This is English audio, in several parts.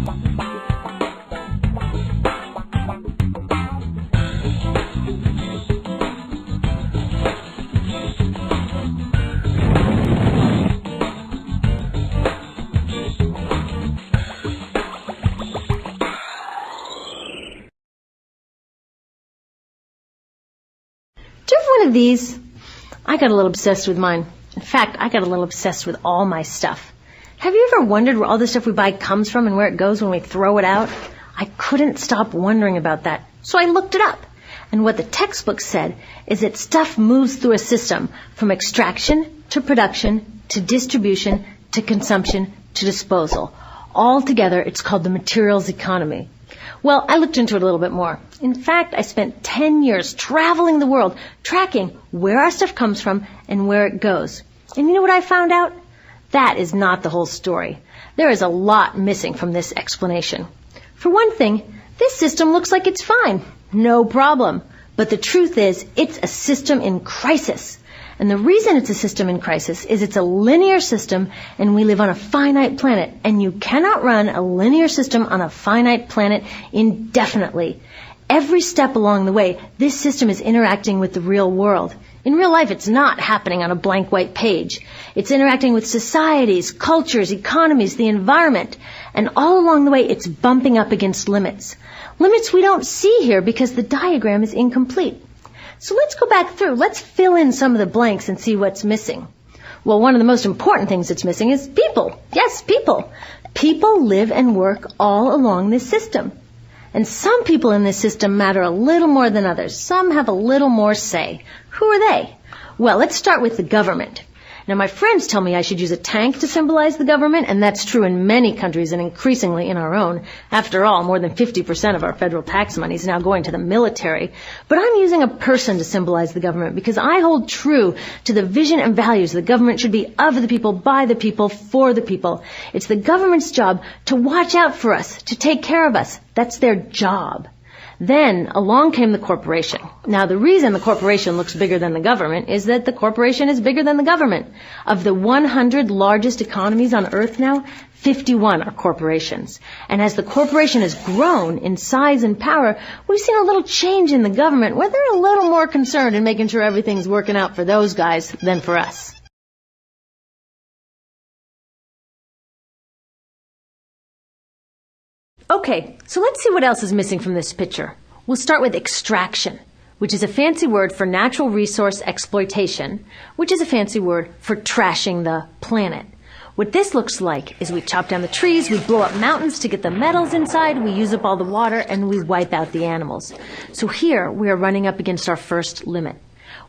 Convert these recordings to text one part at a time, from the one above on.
Do you have one of these? I got a little obsessed with mine. In fact, I got a little obsessed with all my stuff. Have you ever wondered where all the stuff we buy comes from and where it goes when we throw it out? I couldn't stop wondering about that, so I looked it up. And what the textbook said is that stuff moves through a system from extraction to production to distribution to consumption to disposal. All together, it's called the materials economy. Well, I looked into it a little bit more. In fact, I spent 10 years traveling the world, tracking where our stuff comes from and where it goes. And you know what I found out? That is not the whole story. There is a lot missing from this explanation. For one thing, this system looks like it's fine. No problem. But the truth is, it's a system in crisis. And the reason it's a system in crisis is it's a linear system and we live on a finite planet. And you cannot run a linear system on a finite planet indefinitely. Every step along the way, this system is interacting with the real world. In real life, it's not happening on a blank white page. It's interacting with societies, cultures, economies, the environment. And all along the way, it's bumping up against limits. Limits we don't see here because the diagram is incomplete. So let's go back through. Let's fill in some of the blanks and see what's missing. Well, one of the most important things that's missing is people. Yes, people. People live and work all along this system. And some people in this system matter a little more than others. Some have a little more say. Who are they? Well, let's start with the government. Now, my friends tell me I should use a tank to symbolize the government, and that's true in many countries and increasingly in our own. After all, more than 50% of our federal tax money is now going to the military. But I'm using a person to symbolize the government because I hold true to the vision and values the government should be of the people, by the people, for the people. It's the government's job to watch out for us, to take care of us. That's their job. Then along came the corporation. Now, the reason the corporation looks bigger than the government is that the corporation is bigger than the government. Of the 100 largest economies on Earth now, 51 are corporations. And as the corporation has grown in size and power, we've seen a little change in the government where they're a little more concerned in making sure everything's working out for those guys than for us. Okay, so let's see what else is missing from this picture. We'll start with extraction, which is a fancy word for natural resource exploitation, which is a fancy word for trashing the planet. What this looks like is we chop down the trees, we blow up mountains to get the metals inside, we use up all the water, and we wipe out the animals. So here we are running up against our first limit.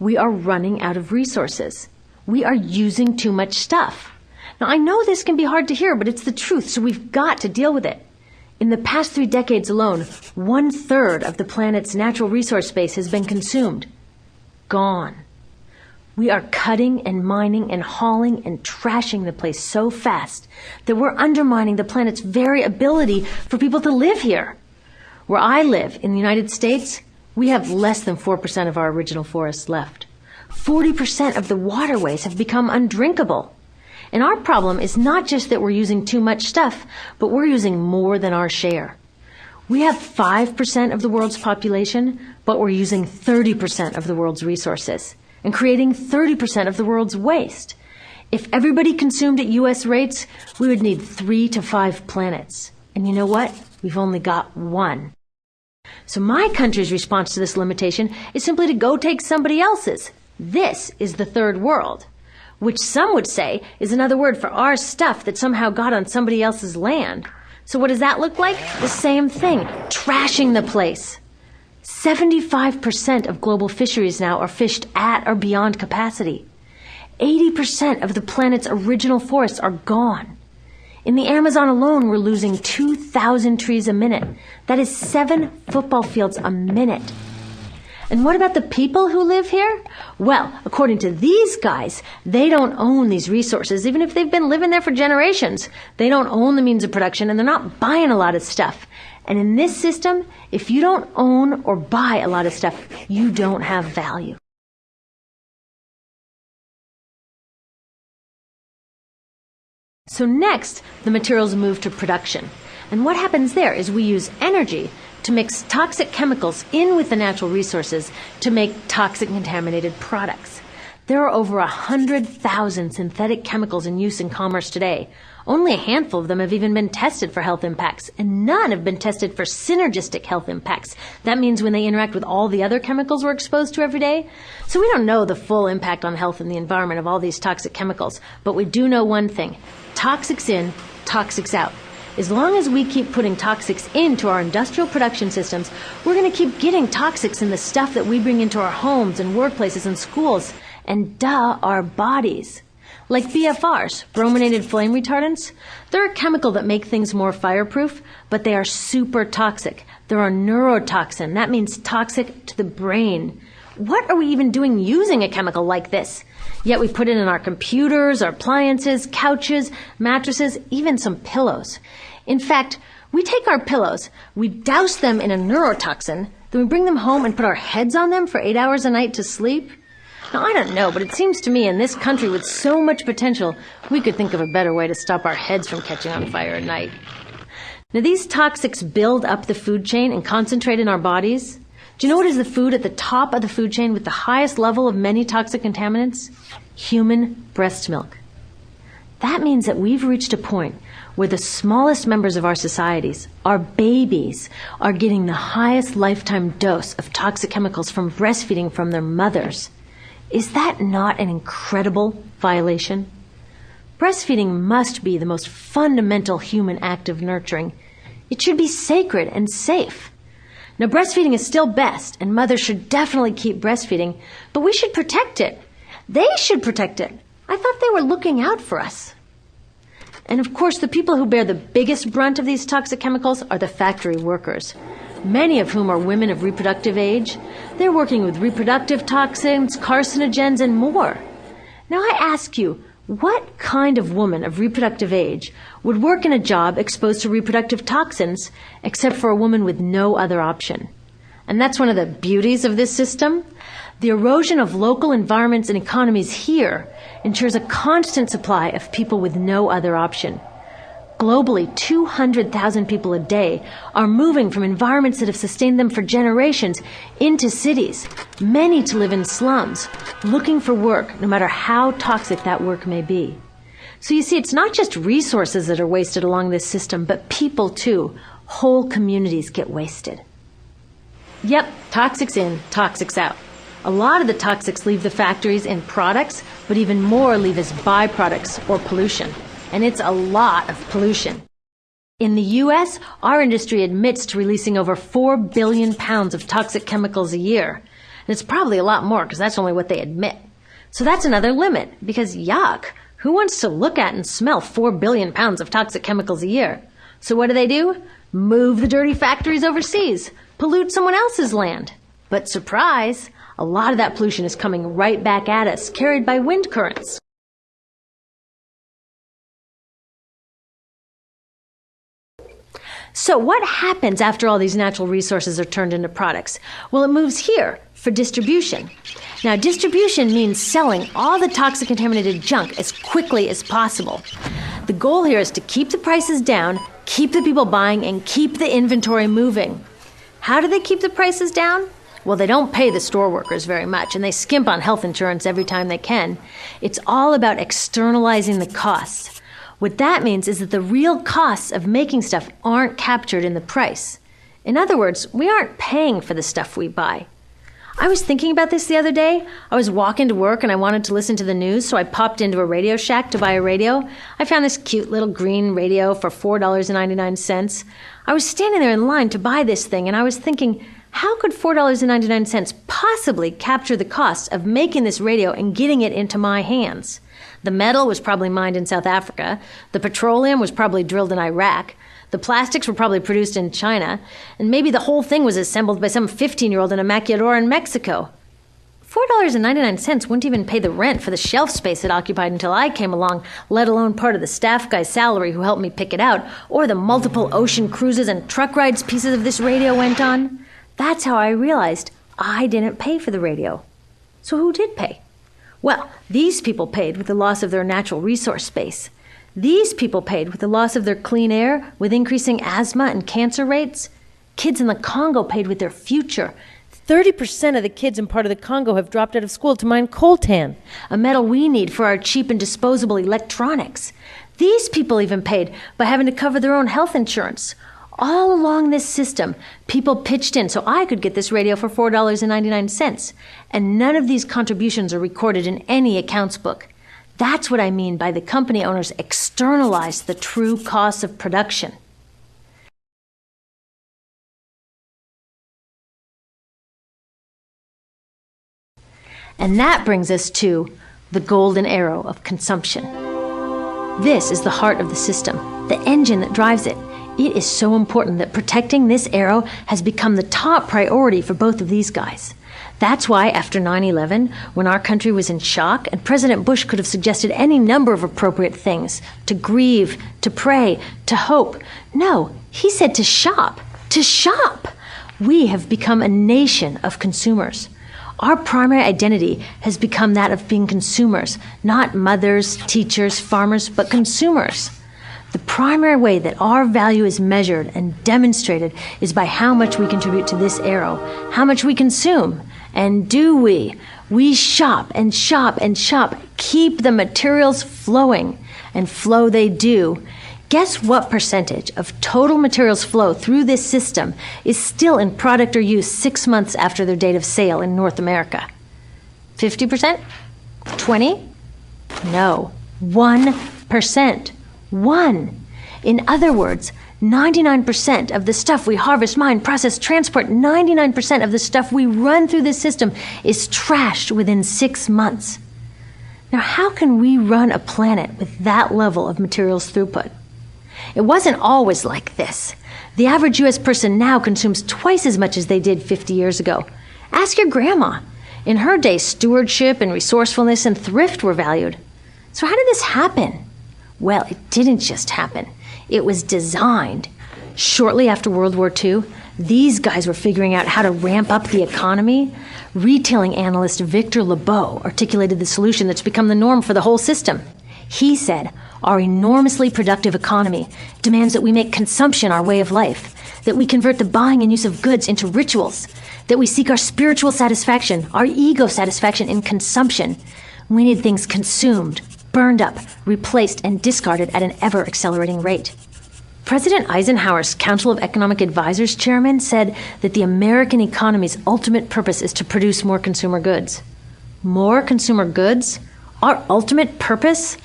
We are running out of resources. We are using too much stuff. Now, I know this can be hard to hear, but it's the truth, so we've got to deal with it. In the past 3 decades alone, 1/3 of the planet's natural resource base has been consumed. Gone. We are cutting and mining and hauling and trashing the place so fast that we're undermining the planet's very ability for people to live here. Where I live, in the United States, we have less than 4% of our original forests left. 40% of the waterways have become undrinkable. And our problem is not just that we're using too much stuff, but we're using more than our share. We have 5% of the world's population, but we're using 30% of the world's resources and creating 30% of the world's waste. If everybody consumed at U.S. rates, we would need 3 to 5 planets. And you know what? We've only got 1. So my country's response to this limitation is simply to go take somebody else's. This is the third world, which some would say is another word for our stuff that somehow got on somebody else's land. So what does that look like? The same thing, trashing the place. 75% of global fisheries now are fished at or beyond capacity. 80% of the planet's original forests are gone. In the Amazon alone, we're losing 2,000 trees a minute. That is 7 football fields a minute. And what about the people who live here? Well, according to these guys, they don't own these resources, even if they've been living there for generations. They don't own the means of production, and they're not buying a lot of stuff. And in this system, if you don't own or buy a lot of stuff, you don't have value. So next, the materials move to production. And what happens there is we use energy to mix toxic chemicals in with the natural resources to make toxic contaminated products. There are over 100,000 synthetic chemicals in use in commerce today. Only a handful of them have even been tested for health impacts, and none have been tested for synergistic health impacts. That means when they interact with all the other chemicals we're exposed to every day. So we don't know the full impact on health and the environment of all these toxic chemicals, but we do know one thing. Toxics in, toxics out. As long as we keep putting toxics into our industrial production systems, we're going to keep getting toxics in the stuff that we bring into our homes and workplaces and schools, and our bodies. Like BFRs, brominated flame retardants, they're a chemical that make things more fireproof, but they are super toxic. They're a neurotoxin. That means toxic to the brain. What are we even doing using a chemical like this? Yet we put it in our computers, our appliances, couches, mattresses, even some pillows. In fact, we take our pillows, we douse them in a neurotoxin, then we bring them home and put our heads on them for 8 hours a night to sleep. Now, I don't know, but it seems to me in this country with so much potential, we could think of a better way to stop our heads from catching on fire at night. Now, these toxics build up the food chain and concentrate in our bodies. Do you know what is the food at the top of the food chain with the highest level of many toxic contaminants? Human breast milk. That means that we've reached a point where the smallest members of our societies, our babies, are getting the highest lifetime dose of toxic chemicals from breastfeeding from their mothers. Is that not an incredible violation? Breastfeeding must be the most fundamental human act of nurturing. It should be sacred and safe. Now, breastfeeding is still best, and mothers should definitely keep breastfeeding, but we should protect it. They should protect it. I thought they were looking out for us. And of course, the people who bear the biggest brunt of these toxic chemicals are the factory workers, many of whom are women of reproductive age. They're working with reproductive toxins, carcinogens, and more. Now I ask you, what kind of woman of reproductive age would work in a job exposed to reproductive toxins except for a woman with no other option? And that's one of the beauties of this system. The erosion of local environments and economies here ensures a constant supply of people with no other option. Globally, 200,000 people a day are moving from environments that have sustained them for generations into cities, many to live in slums, looking for work, no matter how toxic that work may be. So you see, it's not just resources that are wasted along this system, but people too. Whole communities get wasted. Yep, toxics in, toxics out. A lot of the toxics leave the factories in products, but even more leave as byproducts or pollution. And it's a lot of pollution. In the U.S., our industry admits to releasing over 4 billion pounds of toxic chemicals a year. And it's probably a lot more because that's only what they admit. So that's another limit because yuck, who wants to look at and smell 4 billion pounds of toxic chemicals a year? So what do? Move the dirty factories overseas, pollute someone else's land. But surprise, a lot of that pollution is coming right back at us, carried by wind currents. So what happens after all these natural resources are turned into products? Well, it moves here for distribution. Now, distribution means selling all the toxic contaminated junk as quickly as possible. The goal here is to keep the prices down, keep the people buying, and keep the inventory moving. How do they keep the prices down? Well, they don't pay the store workers very much, and they skimp on health insurance every time they can. It's all about externalizing the costs. What that means is that the real costs of making stuff aren't captured in the price. In other words, we aren't paying for the stuff we buy. I was thinking about this the other day. I was walking to work and I wanted to listen to the news, so I popped into a Radio Shack to buy a radio. I found this cute little green radio for $4.99. I was standing there in line to buy this thing, and I was thinking, how could $4.99 possibly capture the cost of making this radio and getting it into my hands? The metal was probably mined in South Africa. The petroleum was probably drilled in Iraq. The plastics were probably produced in China. And maybe the whole thing was assembled by some 15-year-old in a maquiladora in Mexico. $4.99 wouldn't even pay the rent for the shelf space it occupied until I came along, let alone part of the staff guy's salary who helped me pick it out, or the multiple ocean cruises and truck rides pieces of this radio went on. That's how I realized I didn't pay for the radio. So who did pay? Well, these people paid with the loss of their natural resource space. These people paid with the loss of their clean air, with increasing asthma and cancer rates. Kids in the Congo paid with their future. 30% of the kids in part of the Congo have dropped out of school to mine coltan, a metal we need for our cheap and disposable electronics. These people even paid by having to cover their own health insurance. All along this system, people pitched in so I could get this radio for $4.99, and none of these contributions are recorded in any accounts book. That's what I mean by the company owners externalized the true costs of production. And that brings us to the golden arrow of consumption. This is the heart of the system, the engine that drives it. It is so important that protecting this arrow has become the top priority for both of these guys. That's why after 9/11, when our country was in shock, and President Bush could have suggested any number of appropriate things, to grieve, to pray, to hope. No, he said to shop, to shop. We have become a nation of consumers. Our primary identity has become that of being consumers, not mothers, teachers, farmers, but consumers. The primary way that our value is measured and demonstrated is by how much we contribute to this arrow, how much we consume. And do we? We shop and shop and shop, keep the materials flowing, and flow they do. Guess what percentage of total materials flow through this system is still in product or use 6 months after their date of sale in North America? 50%? 20? No, 1%. 1. In other words, 99% of the stuff we harvest, mine, process, transport, 99% of the stuff we run through this system is trashed within 6 months. Now, how can we run a planet with that level of materials throughput? It wasn't always like this. The average U.S. person now consumes twice as much as they did 50 years ago. Ask your grandma. In her day, stewardship and resourcefulness and thrift were valued. So how did this happen? Well, it didn't just happen. It was designed. Shortly after World War II, these guys were figuring out how to ramp up the economy. Retailing analyst Victor Lebeau articulated the solution that's become the norm for the whole system. He said, our enormously productive economy demands that we make consumption our way of life, that we convert the buying and use of goods into rituals, that we seek our spiritual satisfaction, our ego satisfaction in consumption. We need things consumed, burned up, replaced, and discarded at an ever-accelerating rate. President Eisenhower's Council of Economic Advisors chairman said that the American economy's ultimate purpose is to produce more consumer goods. More consumer goods? Our ultimate purpose?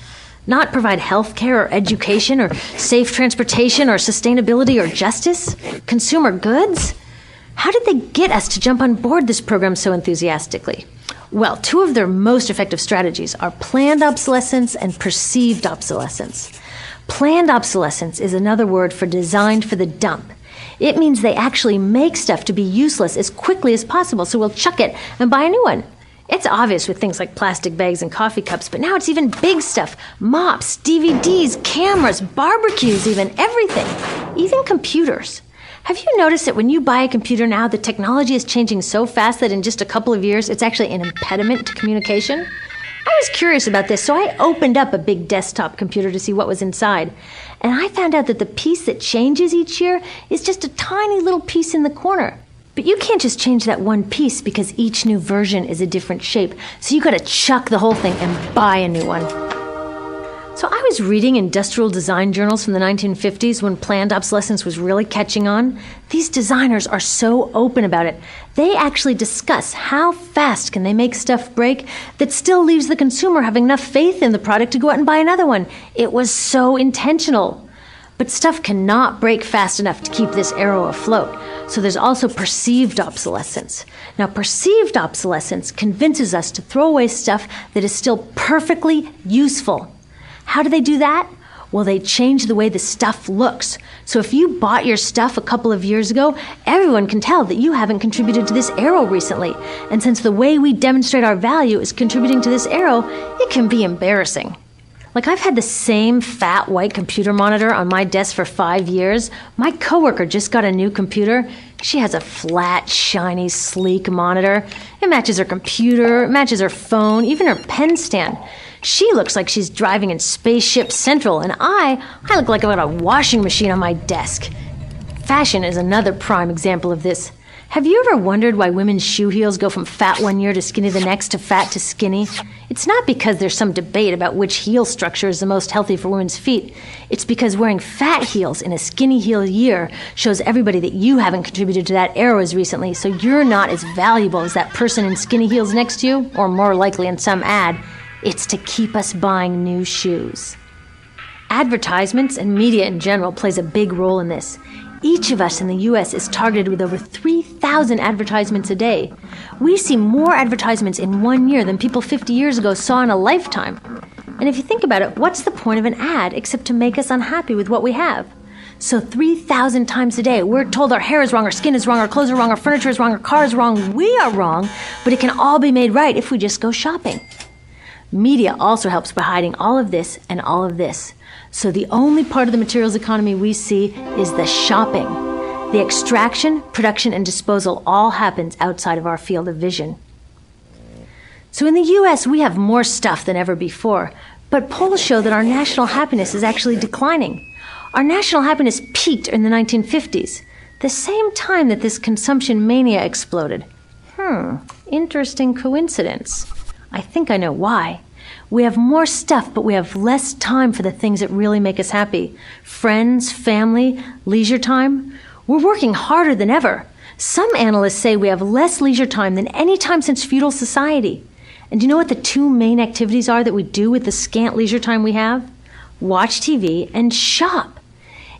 Not provide health care or education or safe transportation or sustainability or justice? Consumer goods? How did they get us to jump on board this program so enthusiastically? Well, two of their most effective strategies are planned obsolescence and perceived obsolescence. Planned obsolescence is another word for designed for the dump. It means they actually make stuff to be useless as quickly as possible, so we'll chuck it and buy a new one. It's obvious with things like plastic bags and coffee cups, but now it's even big stuff. Mops, DVDs, cameras, barbecues even, everything. Even computers. Have you noticed that when you buy a computer now, the technology is changing so fast that in just a couple of years, it's actually an impediment to communication? I was curious about this, so I opened up a big desktop computer to see what was inside. And I found out that the piece that changes each year is just a tiny little piece in the corner. But you can't just change that one piece because each new version is a different shape. So you gotta chuck the whole thing and buy a new one. So I was reading industrial design journals from the 1950s when planned obsolescence was really catching on. These designers are so open about it. They actually discuss how fast can they make stuff break that still leaves the consumer having enough faith in the product to go out and buy another one. It was so intentional. But stuff cannot break fast enough to keep this arrow afloat. So there's also perceived obsolescence. Now, perceived obsolescence convinces us to throw away stuff that is still perfectly useful. How do they do that? Well, they change the way the stuff looks. So if you bought your stuff a couple of years ago, everyone can tell that you haven't contributed to this arrow recently. And since the way we demonstrate our value is contributing to this arrow, it can be embarrassing. Like, I've had the same fat white computer monitor on my desk for 5 years. My coworker just got a new computer. She has a flat, shiny, sleek monitor. It matches her computer, it matches her phone, even her pen stand. She looks like she's driving in Spaceship Central, and I look like I've got a washing machine on my desk. Fashion is another prime example of this. Have you ever wondered why women's shoe heels go from fat one year to skinny the next to fat to skinny? It's not because there's some debate about which heel structure is the most healthy for women's feet. It's because wearing fat heels in a skinny heel year shows everybody that you haven't contributed to that era as recently, so you're not as valuable as that person in skinny heels next to you, or more likely in some ad. It's to keep us buying new shoes. Advertisements and media in general plays a big role in this. Each of us in the U.S. is targeted with over 3,000 advertisements a day. We see more advertisements in 1 year than people 50 years ago saw in a lifetime. And if you think about it, what's the point of an ad except to make us unhappy with what we have? So 3,000 times a day, we're told our hair is wrong, our skin is wrong, our clothes are wrong, our furniture is wrong, our car is wrong, we are wrong, but it can all be made right if we just go shopping. Media also helps by hiding all of this and all of this. So the only part of the materials economy we see is the shopping. The extraction, production, and disposal all happens outside of our field of vision. So in the U.S., we have more stuff than ever before, but polls show that our national happiness is actually declining. Our national happiness peaked in the 1950s, the same time that this consumption mania exploded. Interesting coincidence. I think I know why. We have more stuff, but we have less time for the things that really make us happy. Friends, family, leisure time. We're working harder than ever. Some analysts say we have less leisure time than any time since feudal society. And do you know what the two main activities are that we do with the scant leisure time we have? Watch TV and shop.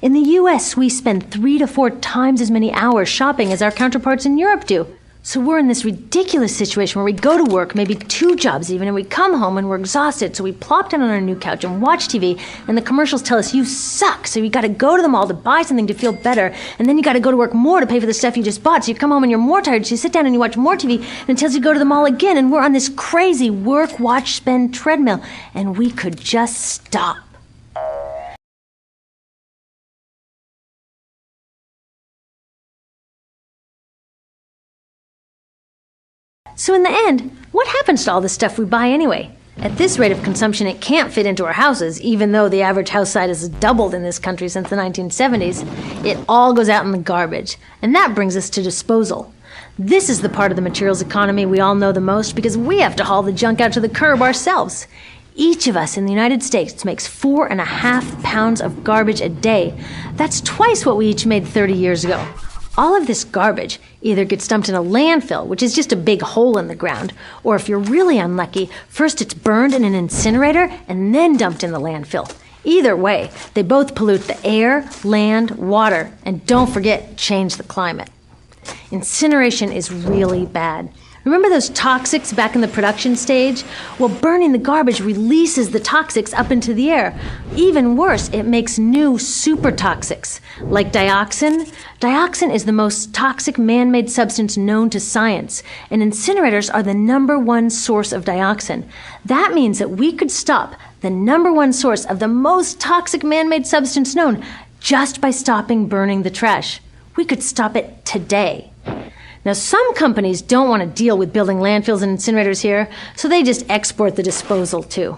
In the U.S., we spend 3 to 4 times as many hours shopping as our counterparts in Europe do. So we're in this ridiculous situation where we go to work, maybe 2 jobs even, and we come home and we're exhausted, so we plop down on our new couch and watch TV, and the commercials tell us you suck, so you gotta go to the mall to buy something to feel better, and then you gotta go to work more to pay for the stuff you just bought, so you come home and you're more tired, so you sit down and you watch more TV, and it tells you to go to the mall again, and we're on this crazy work, watch, spend treadmill, and we could just stop. So in the end, what happens to all the stuff we buy anyway? At this rate of consumption, it can't fit into our houses, even though the average house size has doubled in this country since the 1970s. It all goes out in the garbage. And that brings us to disposal. This is the part of the materials economy we all know the most because we have to haul the junk out to the curb ourselves. Each of us in the United States makes 4.5 pounds of garbage a day. That's twice what we each made 30 years ago. All of this garbage either gets dumped in a landfill, which is just a big hole in the ground, or if you're really unlucky, first it's burned in an incinerator and then dumped in the landfill. Either way, they both pollute the air, land, water, and don't forget, change the climate. Incineration is really bad. Remember those toxics back in the production stage? Well, burning the garbage releases the toxics up into the air. Even worse, it makes new super toxics, like dioxin. Dioxin is the most toxic man-made substance known to science, and incinerators are the #1 source of dioxin. That means that we could stop the #1 source of the most toxic man-made substance known just by stopping burning the trash. We could stop it today. Now, some companies don't want to deal with building landfills and incinerators here, so they just export the disposal too.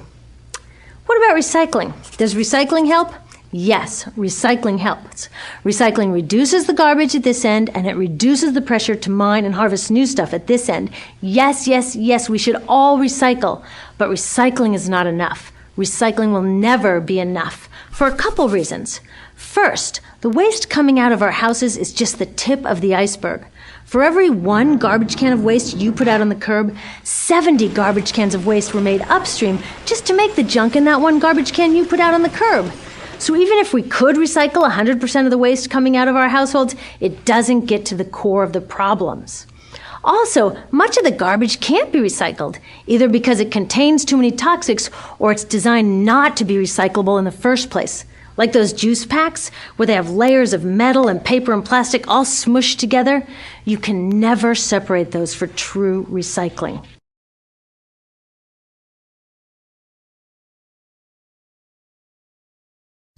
What about recycling? Does recycling help? Yes, recycling helps. Recycling reduces the garbage at this end, and it reduces the pressure to mine and harvest new stuff at this end. Yes, yes, yes, we should all recycle, but recycling is not enough. Recycling will never be enough for a couple reasons. First, the waste coming out of our houses is just the tip of the iceberg. For every 1 garbage can of waste you put out on the curb, 70 garbage cans of waste were made upstream just to make the junk in that 1 garbage can you put out on the curb. So even if we could recycle 100% of the waste coming out of our households, it doesn't get to the core of the problems. Also, much of the garbage can't be recycled, either because it contains too many toxics or it's designed not to be recyclable in the first place. Like those juice packs, where they have layers of metal and paper and plastic all smushed together, you can never separate those for true recycling.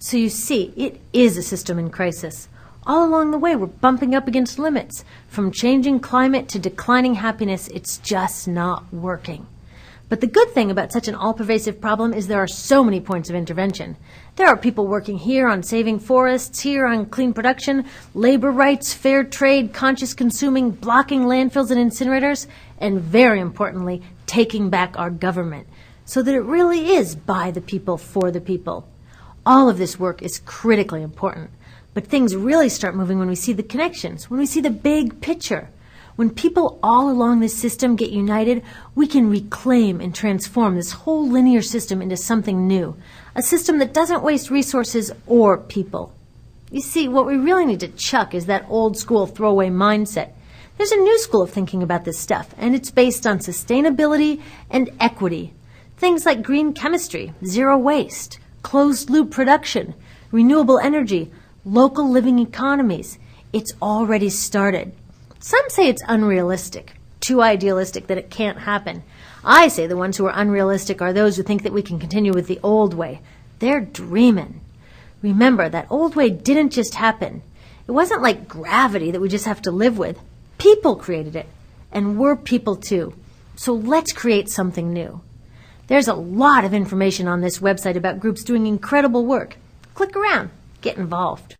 So you see, it is a system in crisis. All along the way, we're bumping up against limits. From changing climate to declining happiness, it's just not working. But the good thing about such an all-pervasive problem is there are so many points of intervention. There are people working here on saving forests, here on clean production, labor rights, fair trade, conscious consuming, blocking landfills and incinerators, and very importantly, taking back our government, so that it really is by the people, for the people. All of this work is critically important, but things really start moving when we see the connections, when we see the big picture. When people all along this system get united, we can reclaim and transform this whole linear system into something new, a system that doesn't waste resources or people. You see, what we really need to chuck is that old school throwaway mindset. There's a new school of thinking about this stuff, and it's based on sustainability and equity. Things like green chemistry, zero waste, closed loop production, renewable energy, local living economies. It's already started. Some say it's unrealistic, too idealistic that it can't happen. I say the ones who are unrealistic are those who think that we can continue with the old way. They're dreaming. Remember, that old way didn't just happen. It wasn't like gravity that we just have to live with. People created it, and we're people too. So let's create something new. There's a lot of information on this website about groups doing incredible work. Click around, get involved.